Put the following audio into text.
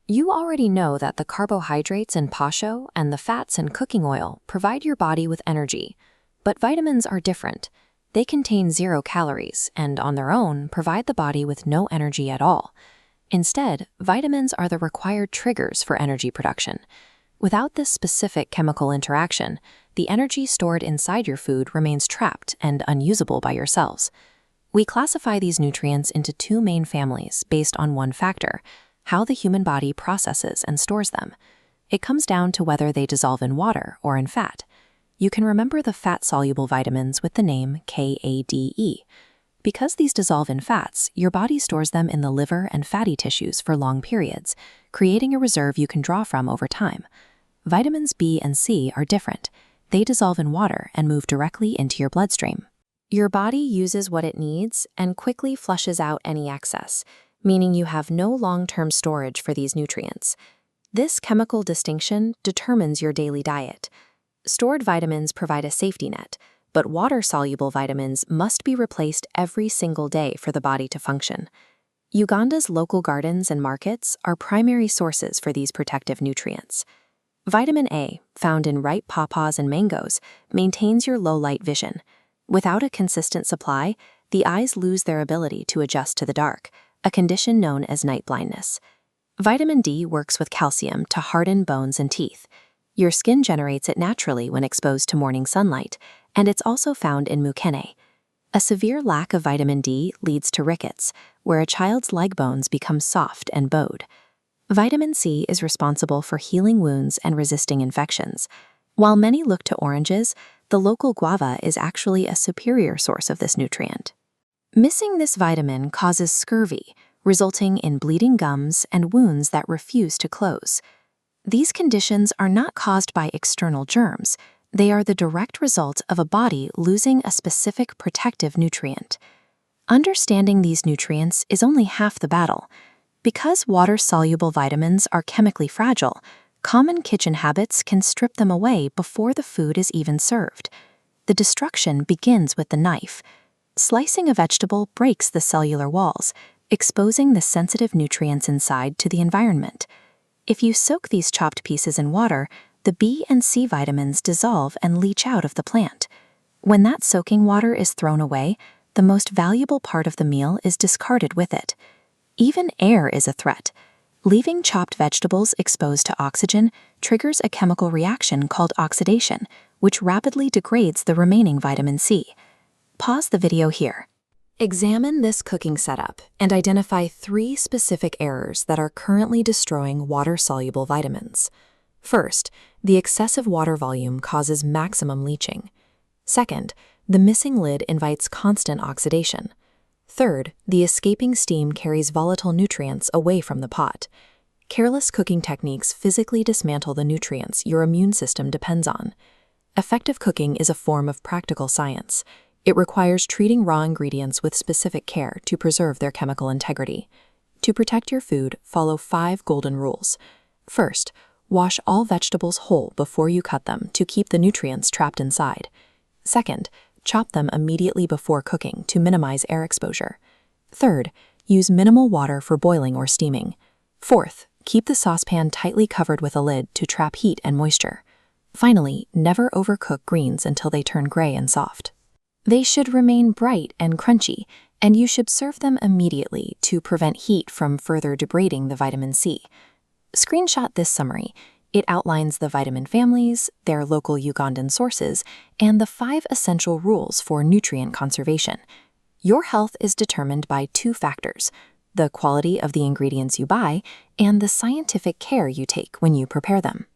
You already know that the carbohydrates in pasho and the fats in cooking oil provide your body with energy. But vitamins are different. They contain 0 calories and, on their own, provide the body with no energy at all. Instead, vitamins are the required triggers for energy production. Without this specific chemical interaction, the energy stored inside your food remains trapped and unusable by your cells. We classify these nutrients into 2 main families based on one factor: how the human body processes and stores them. It comes down to whether they dissolve in water or in fat. You can remember the fat-soluble vitamins with the name KADE. Because these dissolve in fats, your body stores them in the liver and fatty tissues for long periods, creating a reserve you can draw from over time. Vitamins B and C are different. They dissolve in water and move directly into your bloodstream. Your body uses what it needs and quickly flushes out any excess, meaning you have no long-term storage for these nutrients. This chemical distinction determines your daily diet. Stored vitamins provide a safety net, but water-soluble vitamins must be replaced every single day for the body to function. Uganda's local gardens and markets are primary sources for these protective nutrients. Vitamin A, found in ripe pawpaws and mangoes, maintains your low-light vision. Without a consistent supply, the eyes lose their ability to adjust to the dark, a condition known as night blindness. Vitamin D works with calcium to harden bones and teeth. Your skin generates it naturally when exposed to morning sunlight, and it's also found in mukene. A severe lack of vitamin D leads to rickets, where a child's leg bones become soft and bowed. Vitamin C is responsible for healing wounds and resisting infections. While many look to oranges, the local guava is actually a superior source of this nutrient. Missing this vitamin causes scurvy, resulting in bleeding gums and wounds that refuse to close. These conditions are not caused by external germs. They are the direct result of a body losing a specific protective nutrient. Understanding these nutrients is only half the battle. Because water-soluble vitamins are chemically fragile, common kitchen habits can strip them away before the food is even served. The destruction begins with the knife. Slicing a vegetable breaks the cellular walls, exposing the sensitive nutrients inside to the environment. If you soak these chopped pieces in water, the B and C vitamins dissolve and leach out of the plant. When that soaking water is thrown away, the most valuable part of the meal is discarded with it. Even air is a threat. Leaving chopped vegetables exposed to oxygen triggers a chemical reaction called oxidation, which rapidly degrades the remaining vitamin C. Pause the video here. Examine this cooking setup and identify 3 specific errors that are currently destroying water-soluble vitamins. First, the excessive water volume causes maximum leaching. Second, the missing lid invites constant oxidation. Third, the escaping steam carries volatile nutrients away from the pot. Careless cooking techniques physically dismantle the nutrients your immune system depends on. Effective cooking is a form of practical science. It requires treating raw ingredients with specific care to preserve their chemical integrity. To protect your food, follow 5 golden rules. First, wash all vegetables whole before you cut them to keep the nutrients trapped inside. Second, chop them immediately before cooking to minimize air exposure. Third, use minimal water for boiling or steaming. Fourth, keep the saucepan tightly covered with a lid to trap heat and moisture. Finally, never overcook greens until they turn gray and soft. They should remain bright and crunchy, and you should serve them immediately to prevent heat from further degrading the vitamin C. Screenshot this summary. It outlines the vitamin families, their local Ugandan sources, and the 5 essential rules for nutrient conservation. Your health is determined by 2 factors: the quality of the ingredients you buy and the scientific care you take when you prepare them.